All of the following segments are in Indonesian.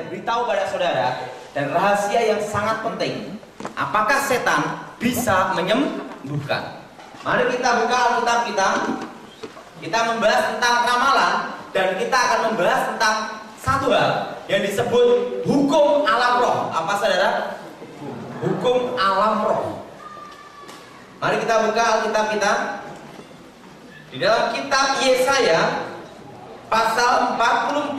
beritahu pada saudara, dan rahasia yang sangat penting. Apakah setan bisa menyembuhkan? Mari kita buka Alkitab kita. Kita membahas tentang ramalan, dan kita akan membahas tentang satu hal yang disebut hukum alam roh. Apa saudara? Hukum alam roh. Mari kita buka Alkitab kita. Di dalam kitab Yesaya pasal 44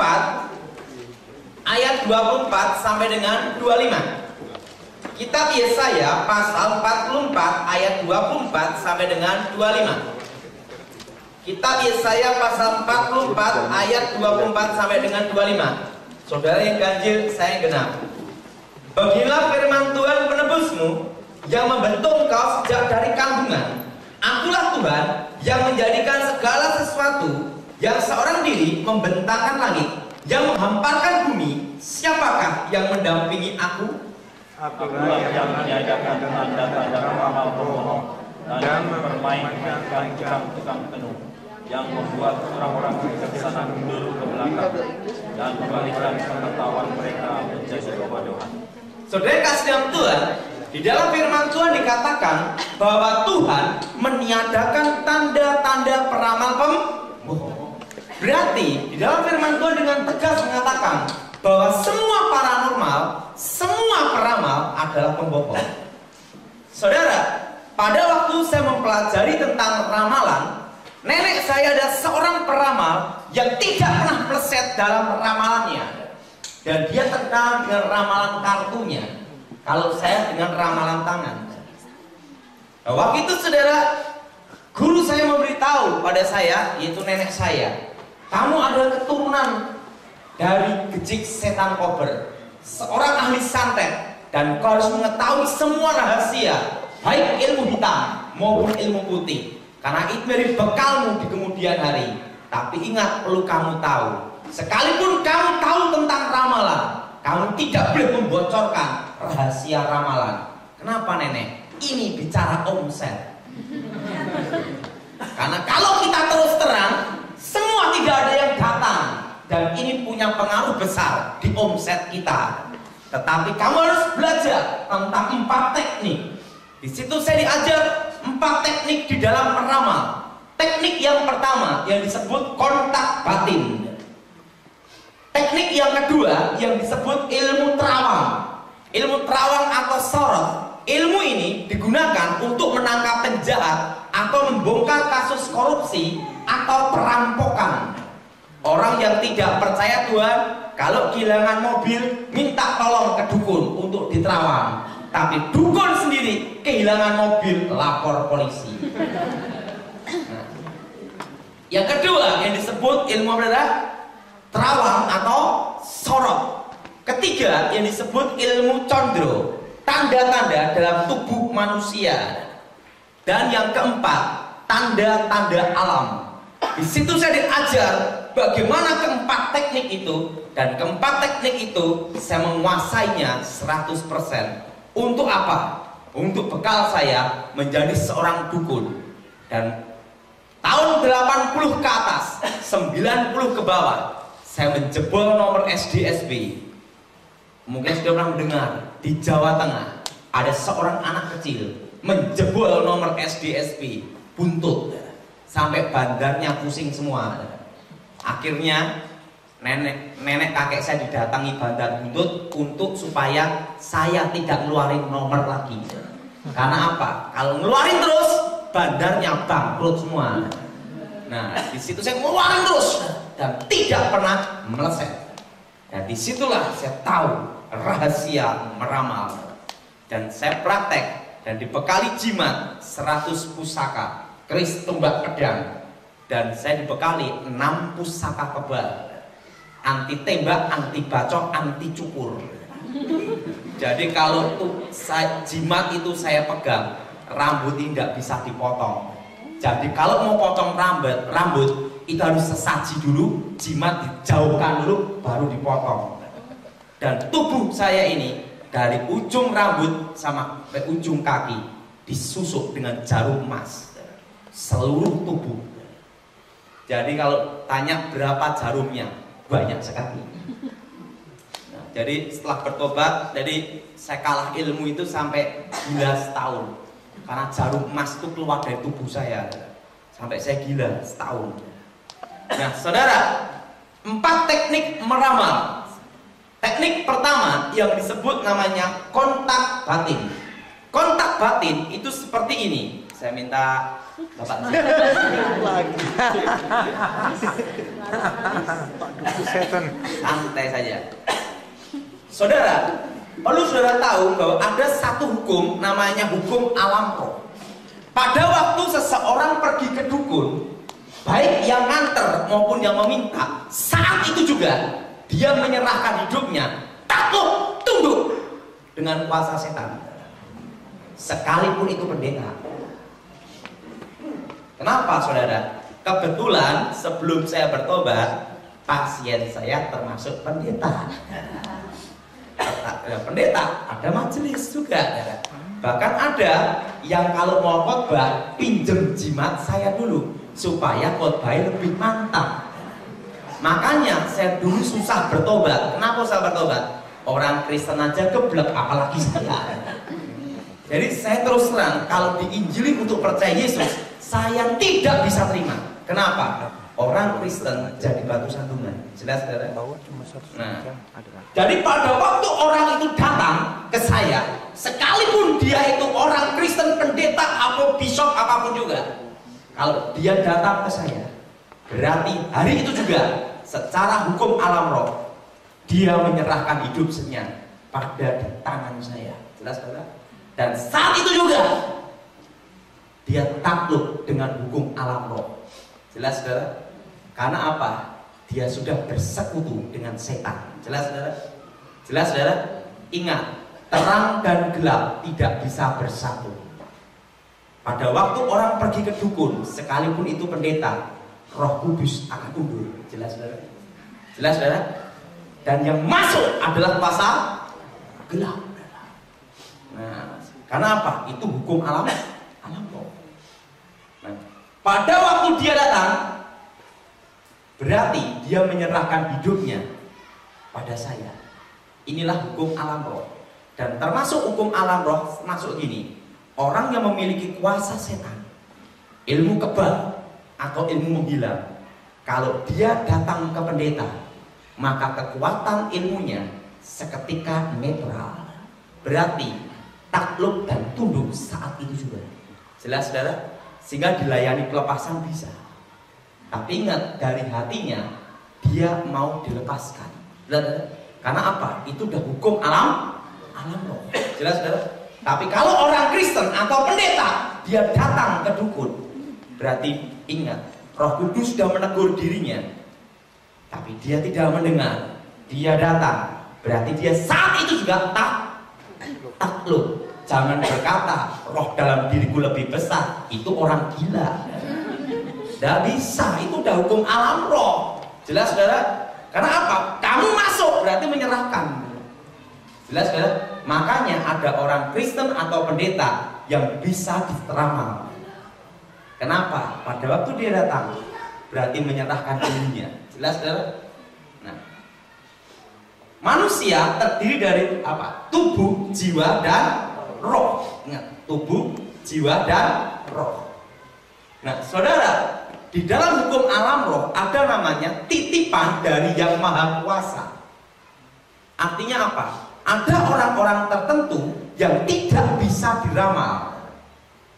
ayat 24 sampai dengan 25. Kitab Yesaya pasal 44 ayat 24 sampai dengan 25. Kitab Yesaya pasal 44 ayat 24 sampai dengan 25. Saudara yang ganjil, saya yang genap. Beginilah firman Tuhan penebusmu, yang membentuk engkau sejak dari kandungan. Akulah Tuhan yang menjadikan segala sesuatu, yang seorang diri membentangkan langit, yang menghamparkan bumi. Siapakah yang mendampingi aku? Akulah yang menjadikan tanda-tanda amal bohong dan mempermainkan tukang tenun, yang membuat orang-orang bijaksana mundur ke belakang dan membalikan pengetahuan mereka menjadi kebodohan. Saudara kasih dalam Tuhan, di dalam firman Tuhan dikatakan bahwa Tuhan meniadakan tanda-tanda peramal pembohong. Berarti di dalam firman Tuhan dengan tegas mengatakan bahwa semua paranormal, semua peramal adalah pembohong. Saudara, pada waktu saya mempelajari tentang ramalan, nenek saya ada seorang peramal yang tidak pernah meleset dalam ramalannya, dan dia terkenal dengan ramalan kartunya. Kalau saya dengan ramalan tangan. Nah, waktu itu saudara, guru saya memberitahu pada saya, yaitu nenek saya, kamu adalah keturunan dari gejik setan kober, seorang ahli santet, dan kau harus mengetahui semua rahasia, baik ilmu hitam maupun ilmu putih, karena itu menjadi bekalmu di kemudian hari. Tapi ingat, perlu kamu tahu, sekalipun kamu tahu tentang ramalan, kamu tidak boleh membocorkan rahasia ramalan. Kenapa nenek? Ini bicara omset. Karena kalau kita terus terang, semua tidak ada yang datang, dan ini punya pengaruh besar di omset kita. Tetapi kamu harus belajar tentang 4 teknik. Di situ saya diajar 4 teknik di dalam meramal. Teknik yang pertama yang disebut kontak batin. Teknik yang kedua yang disebut ilmu terawang. Ilmu terawang atau sorot. Ilmu ini digunakan untuk menangkap penjahat atau membongkar kasus korupsi atau perampokan. Orang yang tidak percaya Tuhan, kalau kehilangan mobil, minta tolong ke dukun untuk diterawang. Tapi dukun sendiri kehilangan mobil, lapor polisi. Nah, yang kedua yang disebut ilmu adalah terawang atau sorot. Ketiga yang disebut ilmu condro, tanda-tanda dalam tubuh manusia. Dan yang keempat, tanda-tanda alam. Di situ saya diajar bagaimana keempat teknik itu, dan keempat teknik itu saya menguasainya 100%. Untuk apa? Untuk bekal saya menjadi seorang dukun. Dan tahun 80 ke atas, 90 ke bawah, saya menjebol nomor SDSB. Mungkin sudah pernah mendengar, di Jawa Tengah ada seorang anak kecil menjebol nomor SDSB, buntut sampai bandarnya pusing semua. Akhirnya nenek kakek saya didatangi bandar buntut untuk supaya saya tidak ngeluarin nomor lagi. Karena apa? Kalau ngeluarin terus, bandarnya bangkrut semua. Nah, di situ saya ngeluarin terus dan tidak pernah meleset. Dan disitulah saya tahu rahasia meramal. Dan saya praktek dan dibekali jimat 100 pusaka, keris tombak pedang, dan saya dibekali 6 pusaka kebal, anti tembak, anti bacok, anti cukur. Jadi kalau jimat itu saya pegang, rambut ini tidak bisa dipotong. Jadi kalau mau potong rambut itu harus sesaji dulu, jimat dijauhkan dulu, baru dipotong. Dan tubuh saya ini dari ujung rambut sampai ujung kaki disusuk dengan jarum emas, seluruh tubuh. Jadi kalau tanya berapa jarumnya, banyak sekali. Nah, Jadi setelah bertobat, jadi saya kalah ilmu itu sampai gila setahun. Karena jarum emas itu keluar dari tubuh saya. Sampai saya gila setahun. Nah, saudara, 4 teknik meramal. Teknik pertama yang disebut namanya kontak batin. Kontak batin itu seperti ini. Saya minta Bapak santai saja. Saudara, perlu saudara tahu bahwa ada satu hukum namanya hukum alam roh. Pada waktu seseorang pergi ke dukun, baik yang nganter maupun yang meminta, saat itu juga dia menyerahkan hidupnya takut tunduk dengan kuasa setan, sekalipun itu pendeta. Kenapa saudara? Kebetulan sebelum saya bertobat, pasien saya termasuk pendeta. Pendeta, ada majelis juga. Bahkan ada yang kalau mau khotbah pinjem jimat saya dulu supaya khotbahnya lebih mantap. Makanya saya dulu susah bertobat. Kenapa susah bertobat? Orang Kristen aja geblek, apalagi saya. Jadi saya terus terang, kalau diinjili untuk percaya Yesus, saya tidak bisa terima. Kenapa? Orang Kristen jadi batu sandungan. Jelas, saudara? Nah, jadi pada waktu orang itu datang ke saya, sekalipun dia itu orang Kristen, pendeta, atau bishop, apapun juga, kalau dia datang ke saya, berarti hari itu juga secara hukum alam roh dia menyerahkan hidupnya pada di tangan saya. Jelas, saudara? Dan saat itu juga dia takluk dengan hukum alam roh. Jelas, saudara? Karena apa? Dia sudah bersekutu dengan setan. Jelas, saudara? Jelas, saudara? Ingat, terang dan gelap tidak bisa bersatu. Pada waktu orang pergi ke dukun, sekalipun itu pendeta, Roh Kudus akan undur. Jelas, saudara? Jelas, saudara? Dan yang masuk adalah kuasa gelap. Nah, karena apa? Itu hukum alam roh. Nah, pada waktu dia datang, berarti dia menyerahkan hidupnya pada saya. Inilah hukum alam roh. Dan termasuk hukum alam roh masuk gini. Orang yang memiliki kuasa setan, ilmu kebal atau ilmu menghilang, kalau dia datang ke pendeta, maka kekuatan ilmunya seketika netral. Berarti takluk dan tunduk saat itu juga. Jelas, saudara? Sehingga dilayani pelepasan bisa. Tapi ingat, dari hatinya dia mau dilepaskan. Karena apa? Itu udah hukum alam roh. Jelas, saudara? Tapi kalau orang Kristen atau pendeta dia datang ke dukun, berarti ingat, Roh Kudus sudah menegur dirinya, tapi dia tidak mendengar. Dia datang, berarti dia saat itu juga takluk. Jangan berkata roh dalam diriku lebih besar, itu orang gila. Tidak bisa, itu udah hukum alam roh. Jelas, saudara? Karena apa? Kamu masuk berarti menyerahkan. Jelas, saudara? Makanya ada orang Kristen atau pendeta yang bisa diteramal. Kenapa? Pada waktu dia datang berarti menyerahkan dirinya. Jelas, saudara? Nah, manusia terdiri dari apa? Tubuh, jiwa, dan roh. Ingat, tubuh, jiwa, dan roh. Nah, saudara, di dalam hukum alam roh ada namanya titipan dari Yang Maha Kuasa. Artinya apa? Ada orang-orang tertentu yang tidak bisa diramal.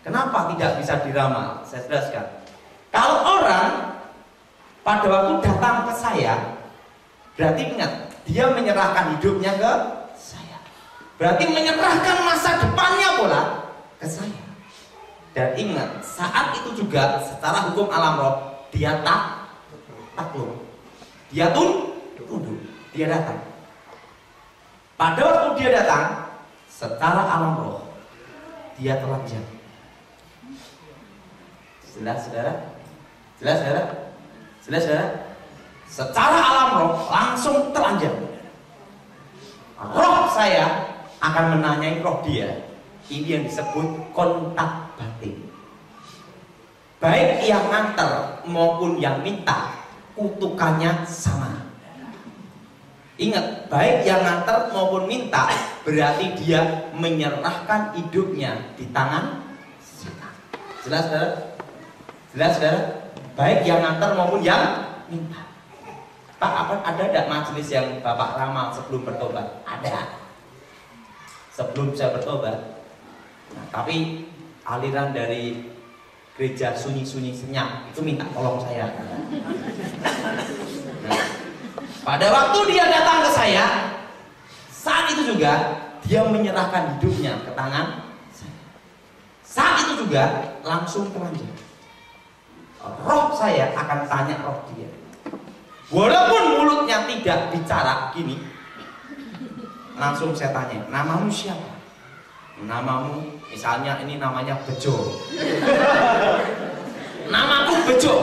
Kenapa tidak bisa diramal? Saya jelaskan. Kalau orang pada waktu datang ke saya, berarti ingat, dia menyerahkan hidupnya ke saya. Berarti menyerahkan masa depannya pula ke saya. Dan ingat, saat itu juga secara hukum alam roh dia takluk. Dia tunduk. Dia datang. Pada waktu dia datang, secara alam roh dia telanjang. Jelas, saudara? Jelas, saudara? Jelas, saudara? Secara alam roh langsung telanjang. Roh saya akan menanyai roh dia. Ini yang disebut kontak batin. Baik yang nganter maupun yang minta, kutukannya sama. Ingat, baik yang nganter maupun minta berarti dia menyerahkan hidupnya di tangan setan. Jelas saudara? Jelas saudara? Baik yang nganter maupun yang minta. Pak, apa ada tidak majelis yang Bapak ramal sebelum bertobat? Ada. Sebelum saya bertobat. Nah, tapi aliran dari gereja sunyi-sunyi senyap itu minta tolong saya. Nah, pada waktu dia datang ke saya, saat itu juga dia menyerahkan hidupnya ke tangan saya. Saat itu juga langsung telanjang. Roh saya akan tanya roh dia. Walaupun mulutnya tidak bicara gini, langsung saya tanya, namamu siapa? Namamu, misalnya ini namanya Bejo. Namaku Bejo.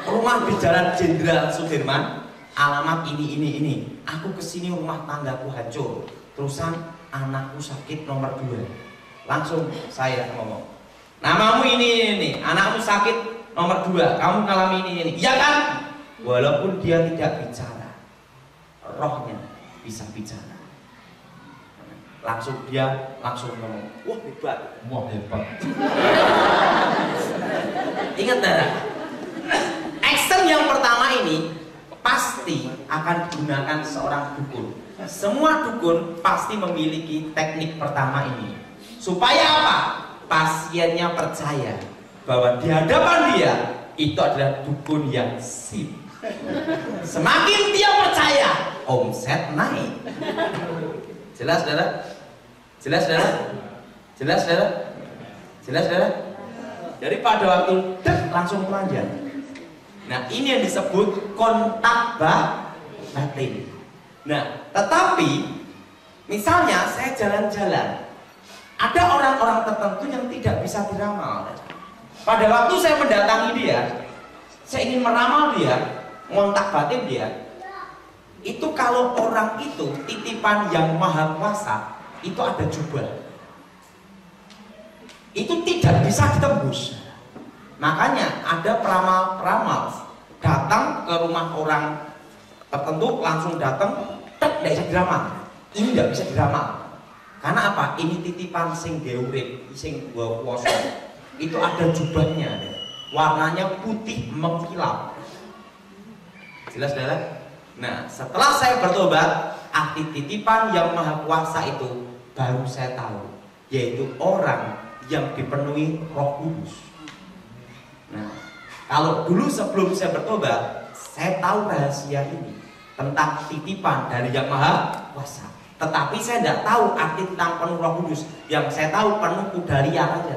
Rumah di Jalan Jenderal Sudirman. Alamat ini. Aku kesini rumah tanggaku hancur. Terusan anakku sakit nomor 2. Langsung saya ngomong, namamu ini. Anakmu sakit nomor 2. Kamu ngalami ini. Iya kan? Walaupun dia tidak bicara, rohnya bisa bicara. Langsung dia ngomong, wah hebat. Ingat darah. Action yang pertama ini pasti akan digunakan seorang dukun. Semua dukun pasti memiliki teknik pertama ini. Supaya apa? Pasiennya percaya bahwa di hadapan dia itu adalah dukun yang sip. Semakin dia percaya, omset naik. Jelas saudara? Jelas saudara? Jelas saudara? Jelas saudara? Jadi pada waktu langsung telanjang. Nah, ini yang disebut kontak batin. Nah, tetapi misalnya saya jalan-jalan, ada orang-orang tertentu yang tidak bisa diramal. Pada waktu saya mendatangi dia, saya ingin meramal dia, ngontak batin dia. Itu kalau orang itu titipan yang maha kuasa, itu ada jubah. Itu tidak bisa ditembus. Makanya ada peramal-peramal datang ke rumah orang tertentu, langsung datang, tidak bisa diramal. Ini tidak bisa diramal. Karena apa? Ini titipan sing geurip, sing kuasa. Itu ada jubahnya, warnanya putih mengkilap. Jelas saudara? Nah, setelah saya bertobat, arti titipan yang maha kuasa itu baru saya tahu, yaitu orang yang dipenuhi Roh Kudus. Nah, kalau dulu sebelum saya bertobat, saya tahu rahasia ini tentang titipan dari yang maha kuasa. Tetapi saya tidak tahu arti tentang penuh Roh Kudus. Yang saya tahu penuh kudaria aja,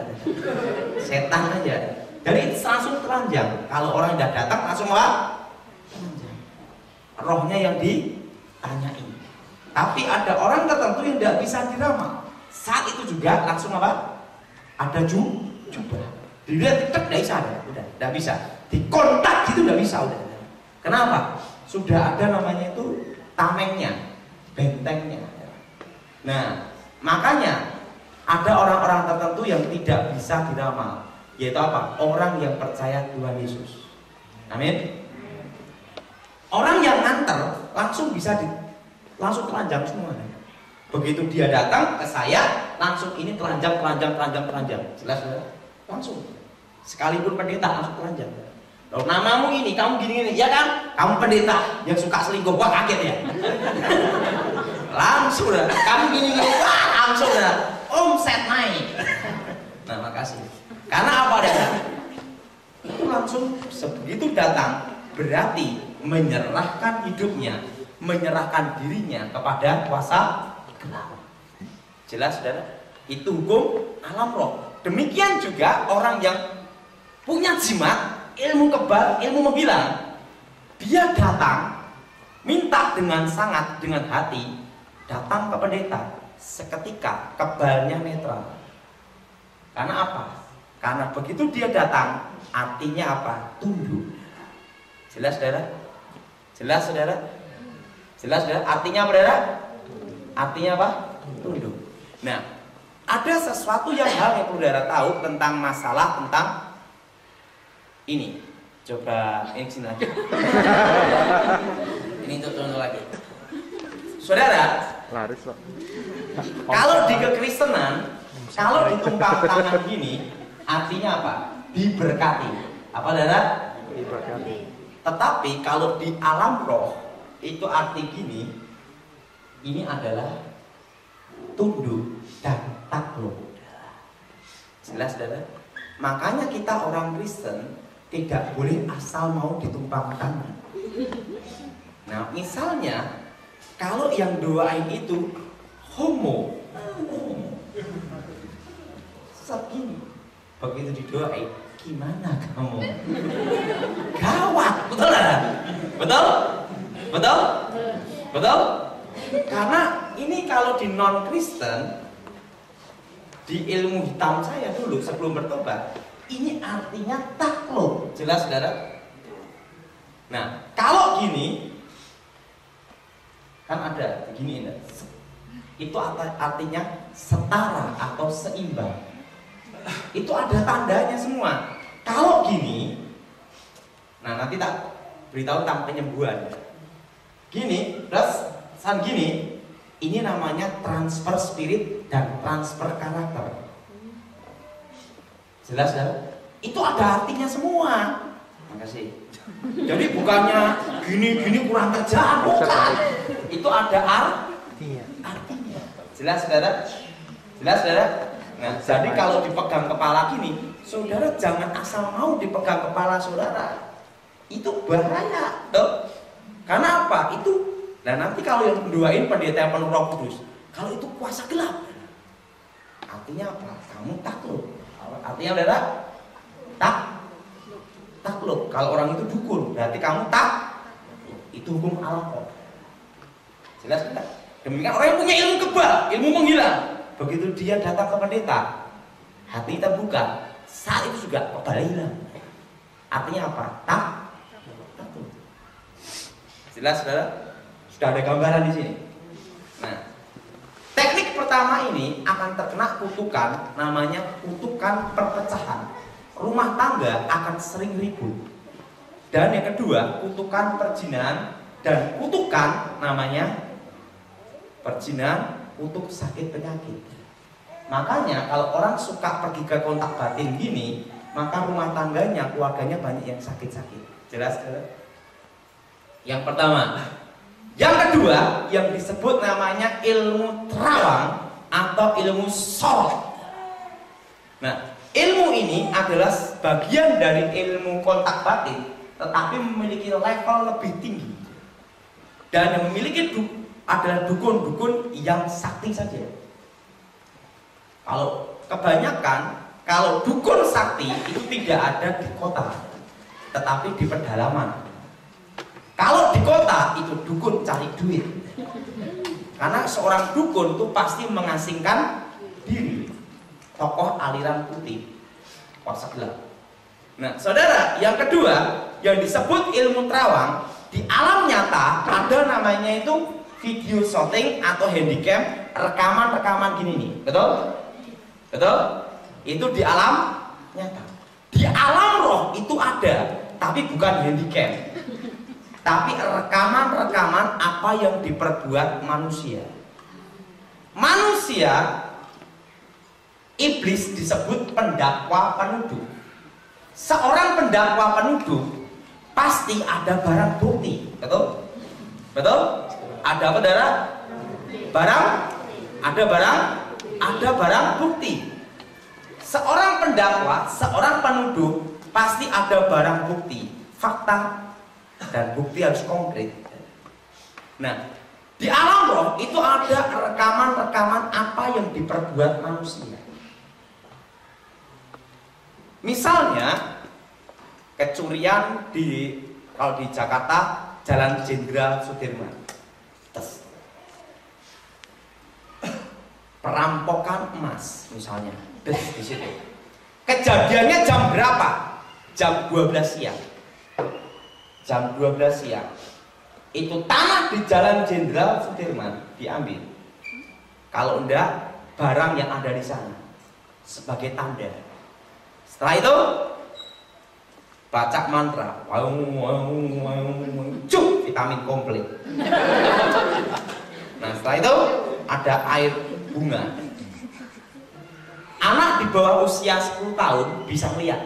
setan aja. Jadi langsung telanjang. Kalau orang tidak datang langsung apa? Rohnya yang ditanyai. Tapi ada orang tertentu yang tidak bisa diramal. Saat itu juga langsung apa? Ada jubah. Dilihat tidak bisa, udah tidak bisa. Dikontak gitu tidak bisa, udah. Kenapa? Sudah ada namanya itu tamengnya, bentengnya. Nah, makanya ada orang-orang tertentu yang tidak bisa diramal, yaitu apa? Orang yang percaya Tuhan Yesus. Amin. Orang yang nganter langsung bisa langsung telanjang semua. Begitu dia datang ke saya, langsung ini telanjang. Jelas ya? Langsung. Sekalipun pendeta langsung telanjang. Loh, namamu ini, kamu gini, ya kan? Kamu pendeta yang suka selingkuh, wah kaget ya. Langsung dah, kamu gini, wah langsung dah, omset naik. Nah, makasih. Karena apa dah? Itu langsung sebegitu datang berarti menyerahkan hidupnya, menyerahkan dirinya kepada kuasa gelap. Jelas saudara? Itu hukum alam roh. Demikian juga orang yang punya jimat, ilmu kebal, ilmu membilang, dia datang minta dengan sangat, dengan hati, datang ke pendeta, seketika kebalnya netral. Karena apa? Karena begitu dia datang, artinya apa? Tunduk. Jelas saudara? Jelas saudara? Jelas saudara? Artinya apa saudara? Artinya apa? Tunduk. Nah, ada sesuatu hal yang perlu saudara tahu tentang masalah tentang ini. Coba ini sini lagi. Ini untuk contoh lagi. Saudara, Laris Pak. kalau di kekristenan, kalau ditumpang tangan gini, artinya apa? Diberkati. Apa saudara? Diberkati. Tetapi kalau di alam roh, itu arti gini, ini adalah tunduk dan takluk. Jelas saudara? Makanya kita orang Kristen tidak boleh asal mau ditumpang tangan. Nah, misalnya kalau yang doain itu homo, segini, begitu didoain, gimana kamu? Gawat, betul lah? Betul? Betul? Betul? Karena ini kalau di non Kristen, di ilmu hitam saya dulu sebelum bertobat, ini artinya takluk. Jelas saudara? Nah, kalau gini kan ada begini, itu artinya setara atau seimbang. Itu ada tandanya semua. Kalau gini, nah nanti tak beritahu tentang penyembuhan. Gini, plus gini, ini namanya transfer spirit dan transfer karakter. Jelas kan? Itu ada artinya semua. Makasih. Jadi bukannya gini kurang kerjaan, bukan. Itu ada artinya. Jelas saudara? Jelas saudara? Nah, jadi kalau dipegang kepala gini, saudara jangan asal mau dipegang kepala saudara. Itu bahaya, toh. Karena apa? Itu. Nah, nanti kalau yang mendoain pendeta yang penuh Roh Kudus, kalau itu kuasa gelap, artinya apa? Kamu takluk. Artinya saudara, takluk. Kalau orang itu dukun, berarti kamu itu hukum alam. Jelas tidak? Demikian orang yang punya ilmu kebal, ilmu menghilang. Begitu dia datang ke pendeta, hati terbuka, saat itu juga kebal hilang. Artinya apa? Takluk. Jelas saudara? Sudah ada gambaran di sini. Nah, teknik pertama ini akan terkena kutukan, namanya kutukan perpecahan. Rumah tangga akan sering ribut. Dan yang kedua, kutukan perjinahan dan kutukan namanya perjinahan, kutuk sakit penyakit. Makanya kalau orang suka pergi ke kontak batin gini, maka rumah tangganya, keluarganya banyak yang sakit-sakit. Jelas? Yang pertama. Yang kedua, yang disebut namanya ilmu terawang atau ilmu sorot. Nah, ilmu ini adalah bagian dari ilmu kontak batin, tetapi memiliki level lebih tinggi. Dan yang memiliki adalah dukun-dukun yang sakti saja. Kalau kebanyakan, kalau dukun sakti itu tidak ada di kota, tetapi di pedalaman. Kalau di kota itu dukun cari duit. Karena seorang dukun itu pasti mengasingkan diri. Tokoh aliran putih, kuasa gelap. Nah, saudara, yang kedua yang disebut ilmu terawang di alam nyata ada namanya itu video shooting atau handycam, rekaman gini nih, betul? Betul? Itu di alam nyata. Di alam roh itu ada, tapi bukan handycam, tapi rekaman apa yang diperbuat manusia. Manusia, iblis disebut pendakwa penuduh. Seorang pendakwa penuduh pasti ada barang bukti, betul? Betul? Ada apa, saudara? Ada barang bukti. Seorang pendakwa, seorang penuduh pasti ada barang bukti, fakta dan bukti harus konkret. Nah, di alam roh itu ada rekaman apa yang diperbuat manusia. Misalnya kecurian kalau di Jakarta Jalan Jenderal Sudirman, perampokan emas misalnya, di situ. Kejadiannya jam berapa? Jam 12 siang. Jam 12 siang. Itu tanah di Jalan Jenderal Sudirman diambil. Kalau enggak, barang yang ada di sana sebagai tanda. Setelah itu baca mantra, cuk, vitamin komplit. Nah setelah itu ada air bunga. Anak di bawah usia 10 tahun bisa melihat.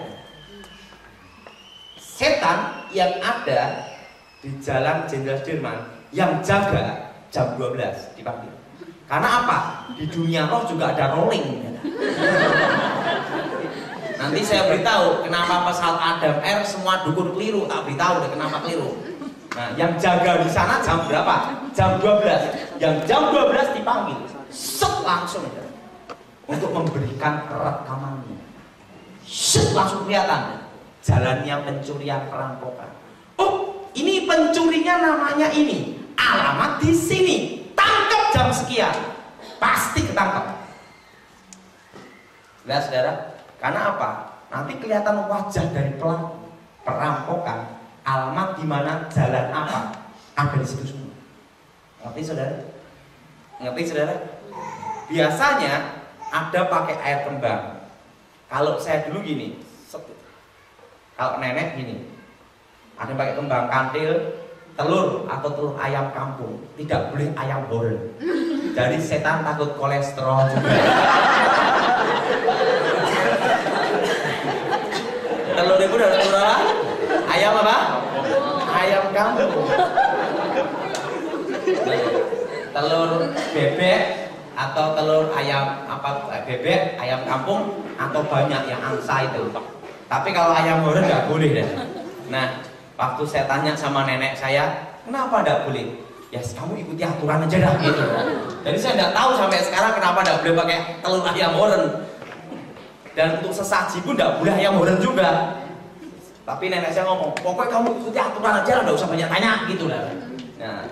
Setan yang ada di Jalan Jenderal Sudirman yang jaga jam 12 dipanggil. Karena apa? Di dunia roh juga ada rolling. Nanti saya beritahu kenapa pesawat Adam Air semua dukun keliru, tak beritahu deh kenapa keliru. Nah, yang jaga di sana jam berapa? Jam 12. Yang jam 12 dipanggil, set langsung untuk memberikan rekamannya. Set langsung kelihatan jalannya pencurian perampokan. Oh, ini pencurinya namanya ini, alamat di sini, tangkap jam sekian, pasti ketangkap. Lihat saudara, karena apa? Nanti kelihatan wajah dari pelaku perampokan, alamat di mana, jalan apa, ada di situ semua. Ngerti saudara? Ngerti saudara? Biasanya ada pakai air kembang. Kalau saya dulu gini, kalau nenek gini, ada yang pakai kembang kantil, telur atau telur ayam kampung, tidak boleh ayam goreng. Jadi setan takut kolesterol juga. Telur itu dari telur apa? Ayam apa? Ayam kampung. Telur bebek atau telur ayam apa? Bebek, ayam kampung atau banyak yang angsa itu. Tapi kalau ayam goreng nggak boleh deh. Nah, waktu saya tanya sama nenek saya, kenapa nggak boleh? Ya kamu ikuti aturan aja dah gitu. Jadi saya nggak tahu sampai sekarang kenapa nggak boleh pakai telur ayam goreng. Dan untuk sesaji pun nggak boleh ayam goreng juga. Tapi nenek saya ngomong, pokoknya kamu ikuti aturan aja lah, nggak usah banyak tanya gitu lah. Nah,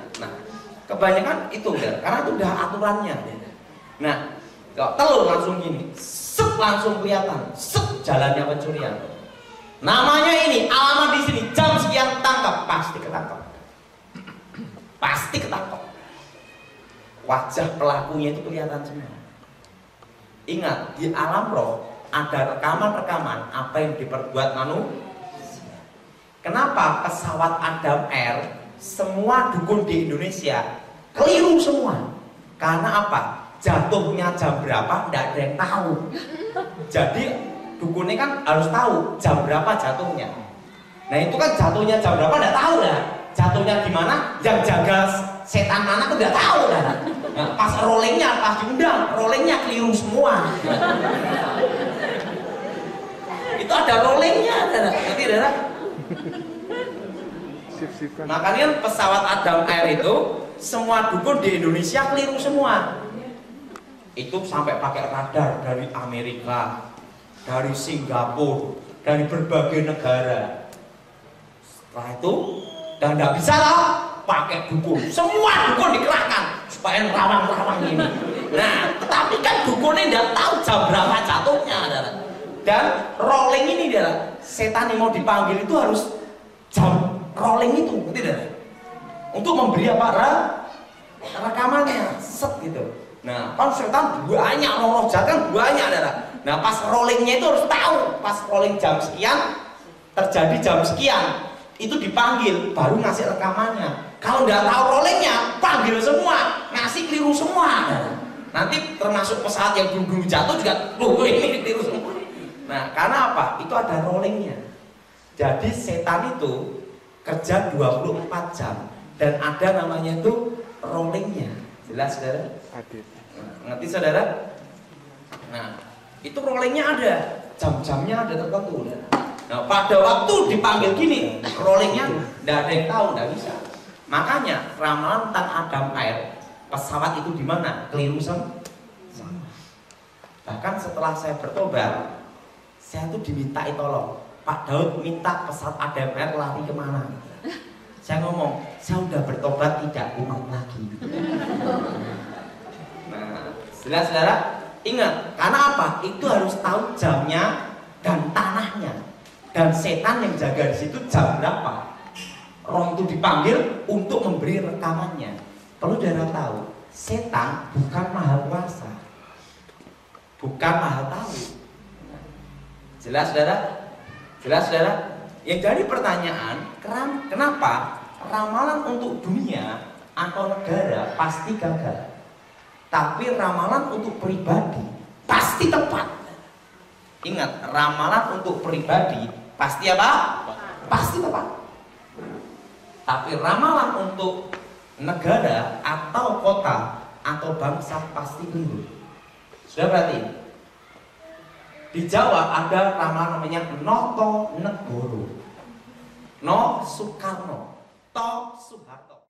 kebanyakan itu udah, karena itu udah aturannya. Nah, kalau telur langsung gini, set langsung kelihatan, set jalannya pencurian. Namanya ini, alamat di sini, jam sekian tangkap, pasti ketangkap. Pasti ketangkap. Wajah pelakunya itu kelihatan semua. Ingat, di alam roh ada rekaman-rekaman apa yang diperbuat manusia. Kenapa pesawat Adam Air semua dukun di Indonesia keliru semua? Karena apa? Jatuhnya jam berapa? Tidak ada yang tahu. Jadi dukunnya kan harus tahu jam berapa jatuhnya. Nah itu kan jatuhnya jam berapa tidak tahu lah. Jatuhnya di mana? Yang jaga setan mana pun tidak tahu lah. Nah, pas rollingnya, pas diundang, rollingnya keliru semua. Itu ada rollingnya, nanti ada. Makanya pesawat Adam Air itu semua dukun di Indonesia keliru semua. Itu sampai pakai radar dari Amerika, dari Singapura, dari berbagai negara. Setelah itu dan tidak bisa lah pakai dukun. Semua dukun dikerahkan supaya nerawang-nerawang ini. Nah, tetapi kan dukunnya tidak tahu jam berapa jatuhnya, adalah. Dan rolling ini adalah setan yang mau dipanggil itu harus jam rolling itu, tidak? Untuk memberi apa? Rekamannya, set gitu. Nah, kan setan banyak, roh jahat kan banyak, adalah. Nah, pas rollingnya itu harus tahu, pas rolling jam sekian terjadi jam sekian, itu dipanggil, baru ngasih rekamannya. Kalau nggak tahu rollingnya, panggil semua, ngasih keliru semua. Nanti termasuk pesawat yang dulu jatuh juga, ini keliru semua. Nah, karena apa? Itu ada rollingnya. Jadi setan itu kerja 24 jam dan ada namanya itu rollingnya. Jelas saudara? Ngerti saudara? Nah, itu rollingnya ada, jam-jamnya ada tertentu. Nah, pada waktu dipanggil gini, rollingnya tidak ada yang tahu, tidak bisa. Makanya ramalan tentang Adam Air, pesawat itu di mana? Keliru sama. Bahkan setelah saya bertobat, saya tuh dimintai tolong. Pak Daud minta pesawat Adam Air lari kemana? Saya ngomong, saya udah bertobat tidak umat lagi. Nah, saudara, ingat, karena apa? Itu harus tahu jamnya dan tanahnya. Dan setan yang jaga di situ jam berapa? Roh itu dipanggil untuk memberi rekamannya. Perlu saudara tahu, setan bukan maha kuasa, bukan maha tahu. Jelas saudara? Jelas saudara? Yang jadi pertanyaan, kenapa ramalan untuk dunia atau negara pasti gagal. Tapi ramalan untuk pribadi pasti tepat. Ingat, ramalan untuk pribadi pasti apa? Pasti tepat. Tapi ramalan untuk negara atau kota atau bangsa pasti keliru. Sudah berarti di Jawa ada ramalan namanya Noto Negoro, No Soekarno, To Soeharto.